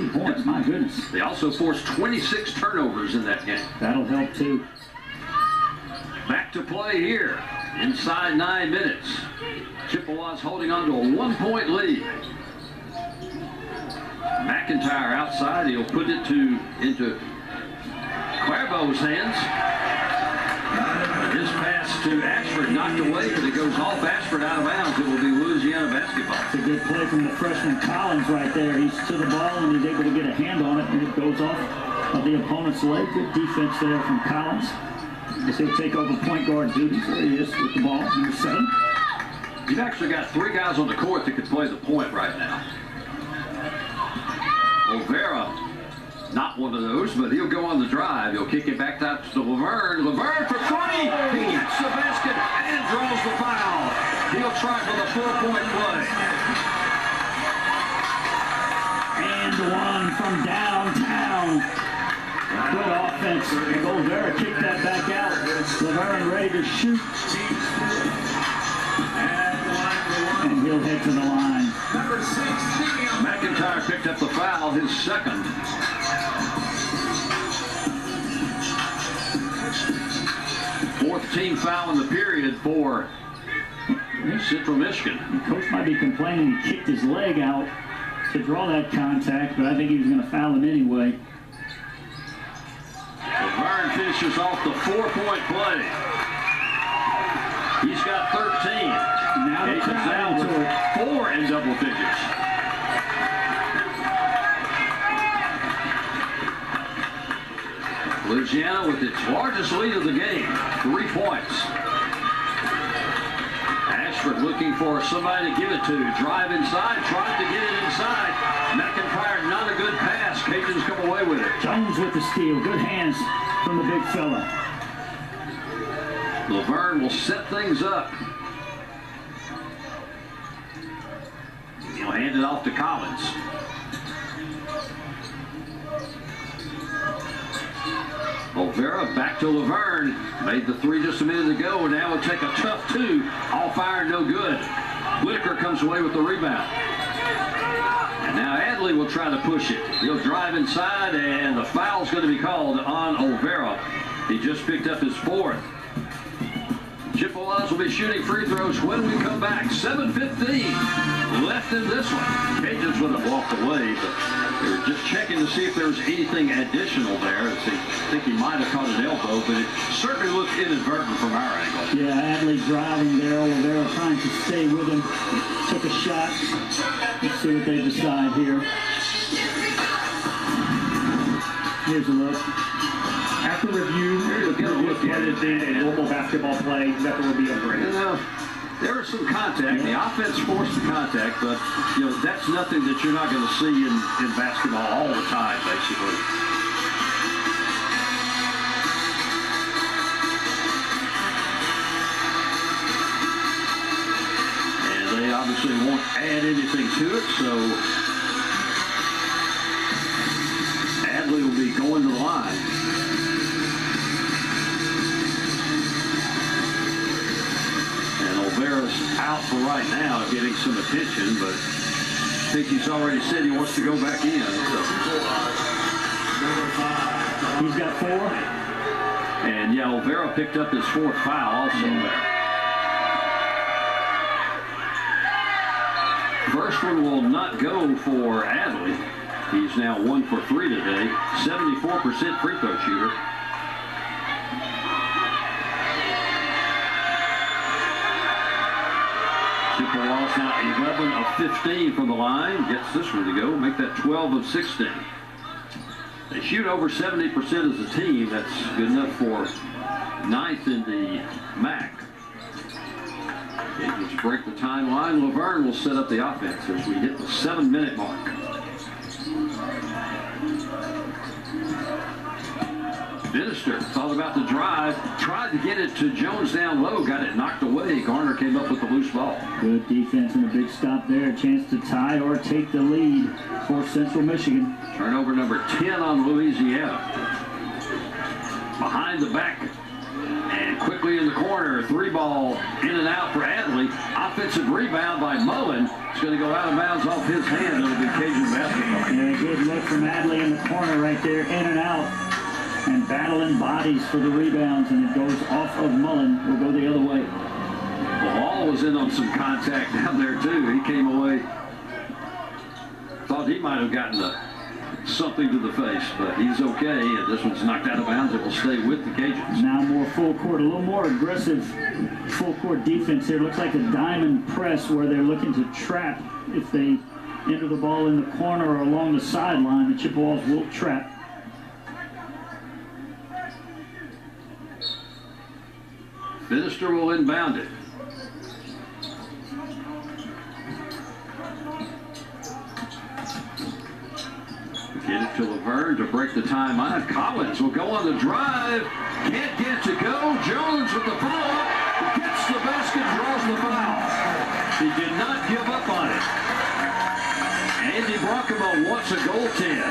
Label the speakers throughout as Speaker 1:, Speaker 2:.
Speaker 1: 20 points, my goodness.
Speaker 2: They also forced 26 turnovers in that game.
Speaker 1: That'll help too.
Speaker 2: Back to play here. Inside 9 minutes. Chippewa's holding on to a 1-point lead. McIntyre outside. He'll put it into Cuervo's hands. His pass to Ashford knocked away, but it goes off Ashford out of bounds. It will be Louisiana basketball.
Speaker 1: It's a good play from the freshman Collins right there. He's to the ball and he's able to get a hand on it, and it goes off of the opponent's leg. Good defense there from Collins. As he'll take over point guard duties. There he is with the ball, number 7.
Speaker 2: You've actually got 3 guys on the court that could play the point right now. Olvera, not one of those, but he'll go on the drive. He'll kick it back out to Laverne. Laverne for 3. He gets the basket and draws the foul. He'll try for the 4-point play.
Speaker 1: And one from downtown. Good offense. Olvera kicked that back out. Laverne ready to shoot. And he'll head to the line.
Speaker 2: McIntyre picked up the foul, his second. Fourth team foul in the period for Central Michigan.
Speaker 1: The coach might be complaining he kicked his leg out to draw that contact, but I think he was going to foul him anyway.
Speaker 2: Laverne finishes off the 4-point play. He's got 13.
Speaker 1: Now
Speaker 2: He's down to 4 in double digits. Louisiana with its largest lead of the game, 3 points. Ashford looking for somebody to give it to. Drive inside, tries to get it inside. McIntyre, not a good pass. Cajuns come away with it.
Speaker 1: Jones with the steal. Good hands from the big fella.
Speaker 2: Laverne will set things up. He'll hand it off to Collins. Olvera back to Laverne. Made the 3 just a minute ago, and now will take a tough 2. All fire, no good. Whitaker comes away with the rebound. And now Adley will try to push it. He'll drive inside, and the foul's going to be called on Olvera. He just picked up his 4th. Chippewas will be shooting free throws when we come back. 7:15 left in this one. Cajuns would have walked away, but they were just checking to see if there was anything additional there. I think he might have caught an elbow, but it certainly looked inadvertent from our angle.
Speaker 1: Yeah, Adley driving there. Olvera trying to stay with him. Took a shot. Let's see what they decide here. Here's a look.
Speaker 3: After review, look at it in a normal basketball play, nothing will be over it.
Speaker 2: There was some contact. The offense forced the contact, but that's nothing that you're not going to see in basketball all the time, basically. And they obviously won't add anything to it, so Adley will be going to the line. Olvera's out for right now, getting some attention, but I think he's already said he wants to go back in. So.
Speaker 1: He's got 4.
Speaker 2: And yeah, Olvera picked up his 4th foul also there. First one will not go for Adley. He's now 1 for 3 today, 74% free throw shooter. Chippewas now 11 of 15 from the line. Gets this one to go. Make that 12 of 16. They shoot over 70% as a team. That's good enough for 9th in the MAC. Let's break the timeline. Laverne will set up the offense as we hit the 7-minute mark. Minister thought about the drive, tried to get it to Jones down low, got it knocked away. Garner came up with the loose ball.
Speaker 1: Good defense and a big stop there. A chance to tie or take the lead for Central Michigan.
Speaker 2: Turnover number 10 on Louisiana. Behind the back and quickly in the corner. 3-ball in and out for Adley. Offensive rebound by Mullen. It's going to go out of bounds off his hand. It'll be Cajun basketball.
Speaker 1: And a good look from Adley in the corner right there, in and out. And battling bodies for the rebounds, and it goes off of Mullen. Will go the other way.
Speaker 2: The Hall was in on some contact down there, too. He came away. Thought he might have gotten something to the face, but he's okay. And this one's knocked out of bounds. It will stay with the Cajuns.
Speaker 1: Now more full court, a little more aggressive full court defense here. Looks like a diamond press where they're looking to trap. If they enter the ball in the corner or along the sideline, the Chippewas will trap.
Speaker 2: Minister will inbound it. Get it to Laverne to break the timeout. Collins will go on the drive. Can't get it to go. Jones with the follow-up. Gets the basket, draws the foul. He did not give up on it. Andy Brockamo wants a goaltend.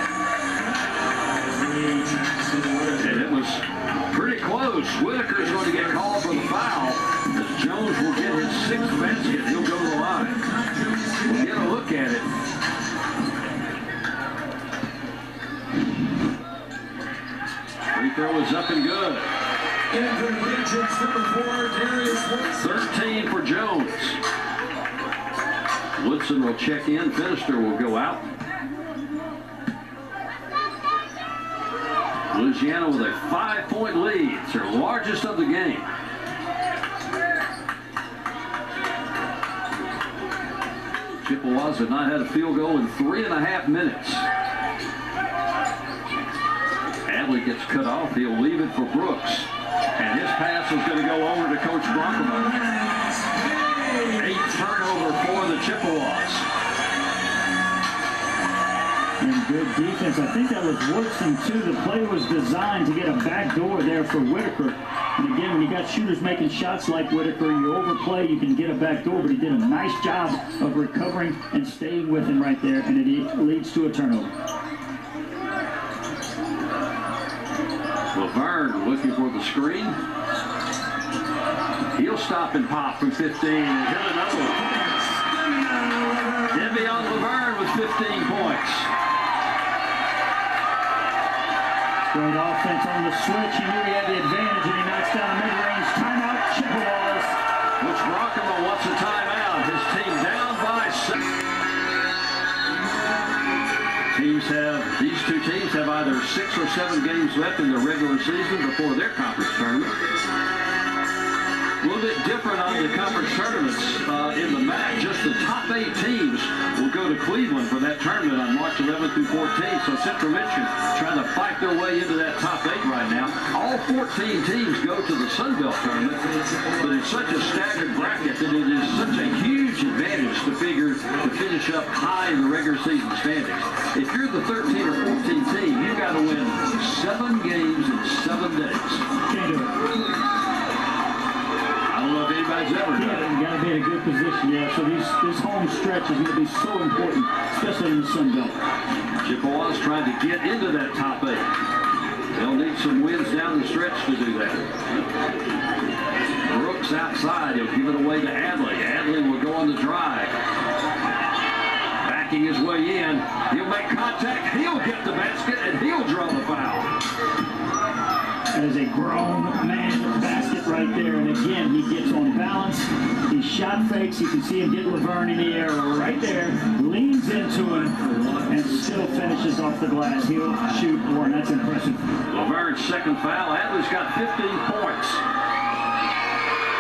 Speaker 2: And it was pretty close. Whitaker is going to get called for the foul as Jones will get his 6th basket. He'll go to the line. We'll get a look at it. Free throw is up and good. 13 for Jones. Woodson will check in. Finister will go out. Louisiana with a 5-point lead. It's their largest of the game. Chippewas have not had a field goal in 3.5 minutes. Adley gets cut off. He'll leave it for Brooks. And his pass is going to go over to Coach Brockman. 8th turnover for the Chippewas.
Speaker 1: And good defense. I think that was Woodson, too. The play was designed to get a back door there for Whitaker. And again, when you got shooters making shots like Whitaker, you overplay, you can get a back door. But he did a nice job of recovering and staying with him right there. And it leads to a turnover.
Speaker 2: Laverne looking for the screen. He'll stop and pop from 15 and hit another one. Devion Laverne with 15 points.
Speaker 1: Great offense on the switch. He knew he had the advantage, and he knocks down a mid-range timeout. Chippewas.
Speaker 2: Which Brockman wants a timeout. His team down by 7. These two teams have either 6 or 7 games left in the regular season before their conference tournament. A little bit different on the conference tournaments in the MAC. Just the top 8 teams will go to Cleveland for that tournament on March 11th through 14th. So Central Michigan trying to fight their way into that top 8 right now. All 14 teams go to the Sun Belt tournament, but it's such a staggered bracket that it is such a huge advantage to finish up high in the regular season standings. If you're the 13 or 14 team, you've got to win 7 games in 7 days.
Speaker 1: Can't do it.
Speaker 2: I don't know if anybody's ever done it.
Speaker 1: You got to be in a good position, yeah. So this home stretch is going to be so important, especially in the Sun Belt.
Speaker 2: Chippewas trying to get into that top 8. They'll need some wins down the stretch to do that. Brooks outside. He'll give it away to Adley. Adley will go on the drive. Backing his way in. He'll make contact. He'll get the basket, and he'll draw the foul.
Speaker 1: That is a grown man basket right there. And again, he gets on balance. He shot fakes. You can see him get Laverne in the air right there. Leans into him and still finishes off the glass. He'll shoot one. That's impressive.
Speaker 2: Laverne's 2nd foul. Adley's got 15 points.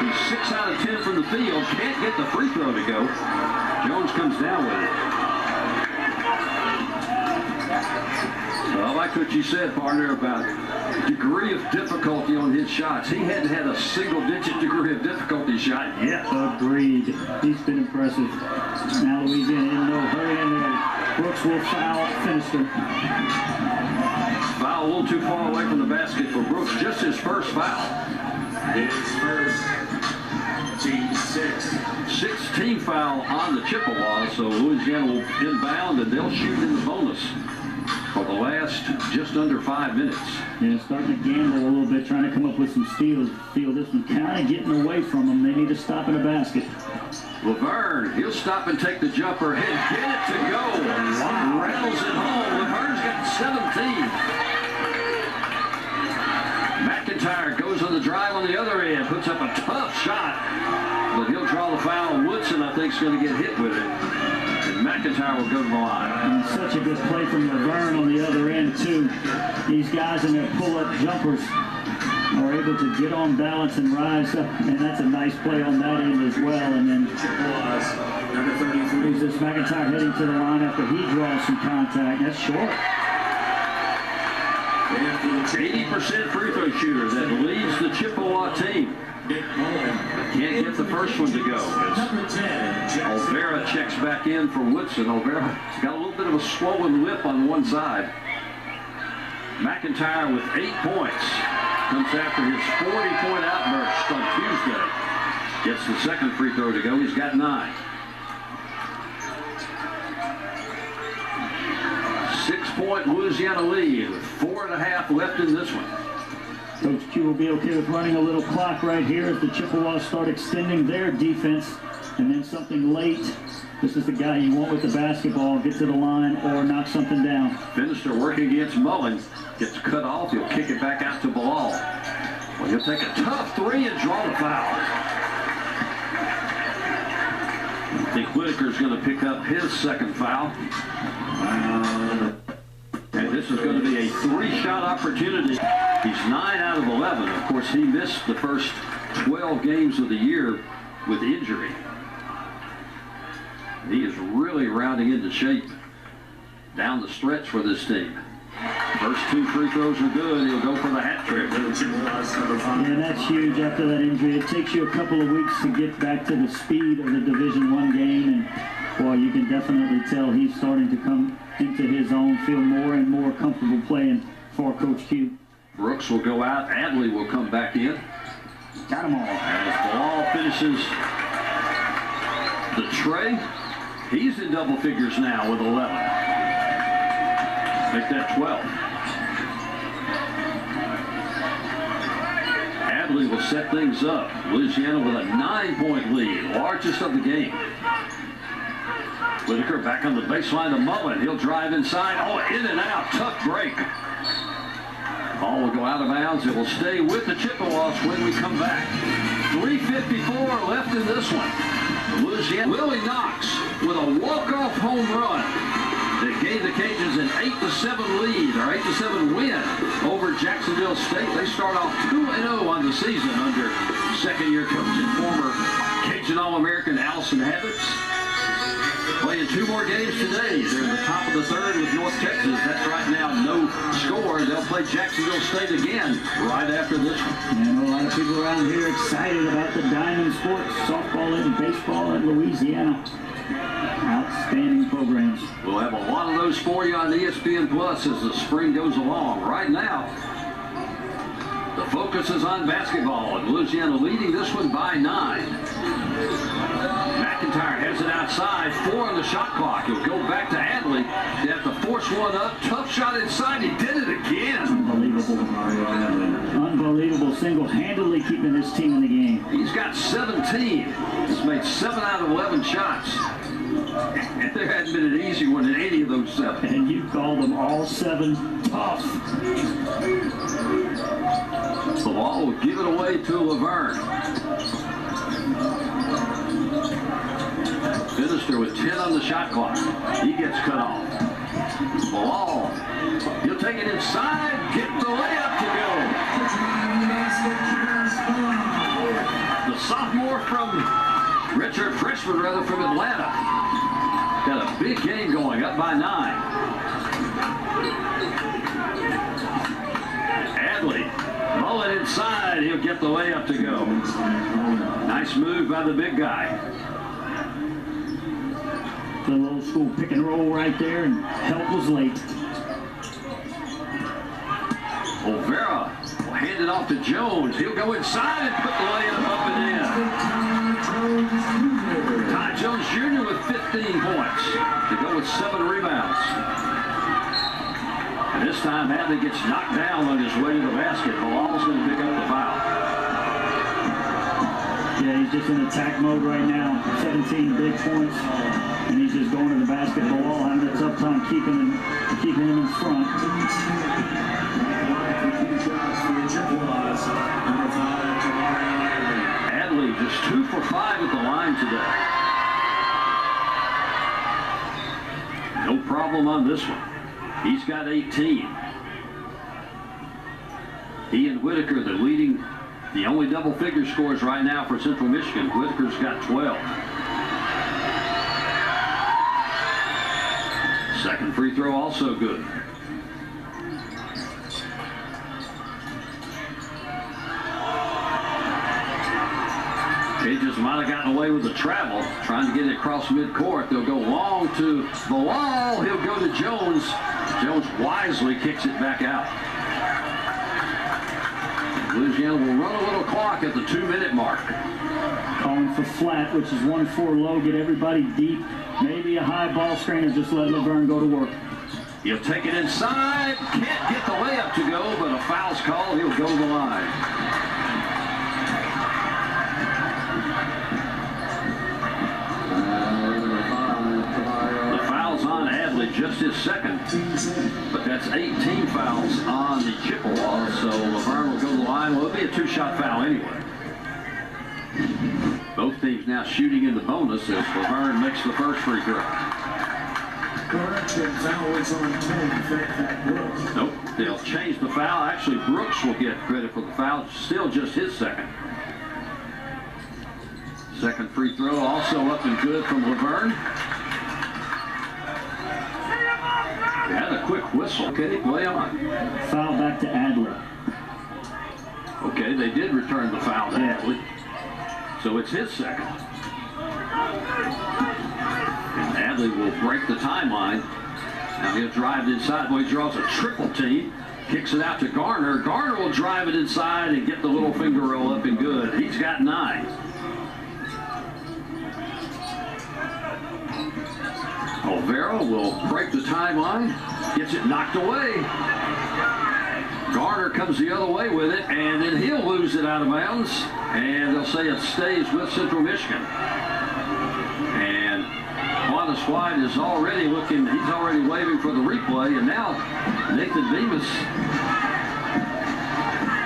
Speaker 2: He's 6 out of 10 from the field. Can't get the free throw to go. Jones comes down with it. Well, I like what you said, partner, about degree of difficulty on his shots. He hadn't had a single-digit degree of difficulty shot yet.
Speaker 1: Agreed. He's been impressive. Now Louisiana in no hurry in there. Brooks will foul Finister.
Speaker 2: Foul a little too far away from the basket for Brooks. Just his 1st foul.
Speaker 4: His first, team 6.
Speaker 2: 16th foul on the Chippewas, so Louisiana will inbound, and they'll shoot in the bonus for the last just under 5 minutes.
Speaker 1: Yeah, starting to gamble a little bit, trying to come up with some steals. Feel this one kind of getting away from them. They need to stop in the basket.
Speaker 2: Laverne, he'll stop and take the jumper and get it to go. Wow. Rattles it home. Laverne's got 17. McIntyre goes on the drive on the other end, puts up a tough shot, but he'll draw the foul. Woodson, I think, is going to get hit with it. And McIntyre will go to the line.
Speaker 1: And such a good play from Laverne on the other end, too. These guys in their pull-up jumpers are able to get on balance and rise up, and that's a nice play on that end as well. And then
Speaker 4: Number 33.
Speaker 1: who's this McIntyre heading to the line after he draws some contact. That's short.
Speaker 2: 80% free throw shooter that leads the Chippewa team. Can't get the first one to go.
Speaker 4: Number 10.
Speaker 2: Olvera checks back in for Woodson. Olvera's got a little bit of a swollen lip on one side. McIntyre with 8 points. Comes after his 40-point outburst on Tuesday. Gets the second free throw to go. He's got 9. 6-point Louisiana lead with 4.5 left in this one.
Speaker 1: Coach Q will be okay with running a little clock right here as the Chippewas start extending their defense. And then something late. This is the guy you want with the basketball. Get to the line or knock something down.
Speaker 2: Finister working against Mullen. Gets cut off. He'll kick it back out to Bilal. Well, he'll take a tough three and draw the foul. I think Whitaker's going to pick up his second foul. And this is going to be a 3-shot opportunity. He's 9 out of 11. Of course, he missed the first 12 games of the year with injury. He is really rounding into shape down the stretch for this team. First 2 free throws are good. He'll go for the hat trick.
Speaker 1: Yeah, that's huge after that injury. It takes you a couple of weeks to get back to the speed of the Division I game. And, boy, you can definitely tell he's starting to come into his own, feel more and more comfortable playing for Coach Q.
Speaker 2: Brooks will go out. Adley will come back in.
Speaker 1: Got them all.
Speaker 2: As Bilal finishes the tray, he's in double figures now with 11. Make that 12. Adley will set things up. Louisiana with a 9-point lead, largest of the game. Whitaker back on the baseline to Mullen. He'll drive inside. Oh, in and out. Tough break. Ball will go out of bounds. It will stay with the Chippewas when we come back. 3:54 left in this one. Louisiana. Willie Knox with a walk-off home run that gave the Cajuns an 8-7 lead, or 8-7 win over Jacksonville State. They start off 2-0 on the season under second-year coach and former Cajun All-American Allison Habits. Playing 2 more games today. They're in the top of the third with North Texas. That's right now no score. They'll play Jacksonville State again right after this one.
Speaker 1: And a lot of people around here excited about the Diamond Sports, softball and baseball in Louisiana. Outstanding programs.
Speaker 2: We'll have a lot of those for you on ESPN Plus as the spring goes along. Right now, the focus is on basketball, and Louisiana leading this one by 9. McIntyre has it outside, 4 on the shot clock. He'll go back to Adley. They have to force one up. Tough shot inside. He did it again.
Speaker 1: Unbelievable. Unbelievable. Single-handedly keeping this team in the game.
Speaker 2: He's got 17. He's made 7 out of 11 shots. And there hadn't been an easy one in any of those 7.
Speaker 1: And you call them all 7 tough.
Speaker 2: The ball will give it away to Laverne. Finister with 10 on the shot clock. He gets cut off. Bilal, he'll take it inside, get the layup to go. The sophomore from freshman from Atlanta. Got a big game going, up by 9. Adley, Mullen inside, he'll get the layup to go. Nice move by the big guy.
Speaker 1: Little old school pick and roll right there, and help was late.
Speaker 2: Olvera will hand it off to Jones. He'll go inside and put the layup up and in. Ty Jones Jr. with 15 points to go with 7 rebounds. And this time Hadley gets knocked down on his way to the basket. Bilal's going to pick up the foul.
Speaker 1: Yeah, he's just in attack mode right now. 17 big points. And he's just going to the basket. Bilal having a tough time keeping him keeping him in front.
Speaker 2: Adley just 2 for 5 at the line today. No problem on this one. He's got 18. He and Whitaker, the only double-figure scores right now for Central Michigan. Whitaker's got 12. Second free throw also good. Cajuns might have gotten away with the travel, trying to get it across midcourt. They'll go long to Bilal. He'll go to Jones. Jones wisely kicks it back out. Louisiana will run a little clock at the 2-minute mark.
Speaker 1: Calling for flat, which is 1-4 low. Get everybody deep. Maybe a high ball screen and just let Laverne go to work.
Speaker 2: He'll take it inside. Can't get the layup to go, but a foul's called. He'll go to the line. The foul's on Adley, just his second. But that's 18 fouls on the Chippewa, so Laverne will go to the line. Well, it'll be a 2-shot foul anyway. Both teams now shooting in the bonus as Laverne makes the first free throw.
Speaker 4: Correction, foul is on 10. Brooks.
Speaker 2: Nope, they'll change the foul. Actually, Brooks will get credit for the foul. Still just his second. Second free throw also up and good from Laverne. They had a quick whistle. Okay, play on.
Speaker 1: Foul back to Adler.
Speaker 2: Okay, they did return the foul to Adley. So it's his second. And Adley will break the timeline. Now he'll drive it inside. Well, he draws a triple team. Kicks it out to Garner. Garner will drive it inside and get the little finger roll up and good. He's got 9. Olvera will break the timeline. Gets it knocked away. Garner comes the other way with it, and then he'll lose it out of bounds. And they'll say it stays with Central Michigan. And Juan White is already looking, he's already waving for the replay. And now Nathan Bemis,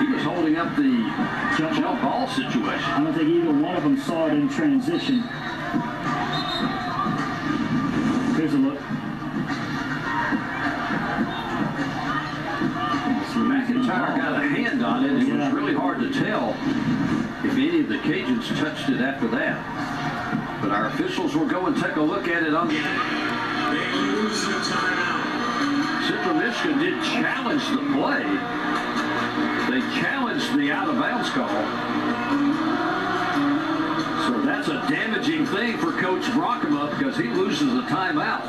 Speaker 2: he was holding up the jump ball situation.
Speaker 1: I don't think either one of them saw it in transition. Here's a look.
Speaker 2: McIntyre got a hand on it. It was really hard to tell if any of the Cajuns touched it after that. But our officials will go and take a look at it on the... Central Michigan did challenge the play. They challenged the out-of-bounds call. So that's a damaging thing for Coach Brockema because he loses a timeout.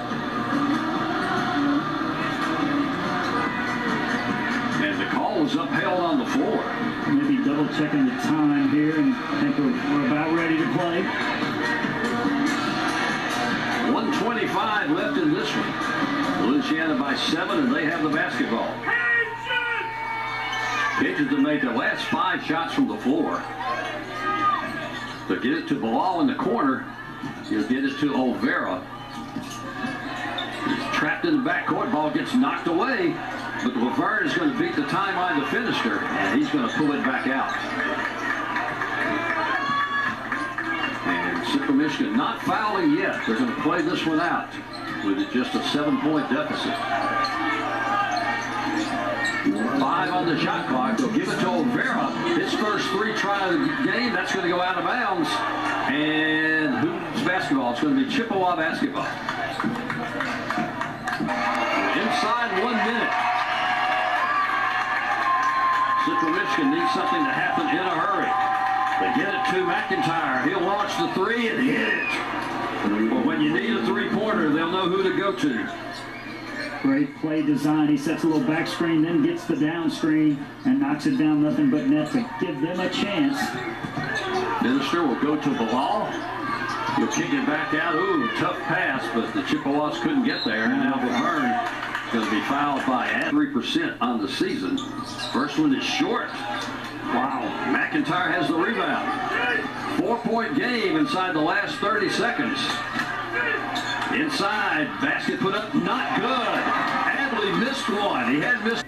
Speaker 2: And the call was upheld on the floor.
Speaker 1: Maybe double checking the time here and I think we're about ready to play.
Speaker 2: 1:25 left in this one. Louisiana by 7 and they have the basketball. Cajuns have made their last 5 shots from the floor. They'll get it to Bilal in the corner. He'll get it to Olvera. He's trapped in the backcourt. Ball gets knocked away. But Laverne is going to beat the timeline to finisher, and he's going to pull it back out. And Central Michigan not fouling yet. They're going to play this one out with just a 7-point deficit. 5 on the shot clock. They'll give it to Olvera. His first 3 try of the game. That's going to go out of bounds. And who's basketball? It's going to be Chippewa basketball. Inside 1 minute. Central Michigan needs something to happen in a hurry. They get it to McIntyre. He'll launch the 3 and hit it. Well, when you need a 3-pointer, they'll know who to go to.
Speaker 1: Great play design. He sets a little back screen, then gets the down screen and knocks it down. Nothing but net to give them a chance.
Speaker 2: Minister will go to Bilal. He'll kick it back out. Ooh, tough pass, but the Chippewas couldn't get there. And now Laverne is going to be fouled by 3% on the season. First one is short. Wow. McIntyre has the rebound. 4-point game inside the last 30 seconds. Inside, basket put up, not good. only missed one. He had missed.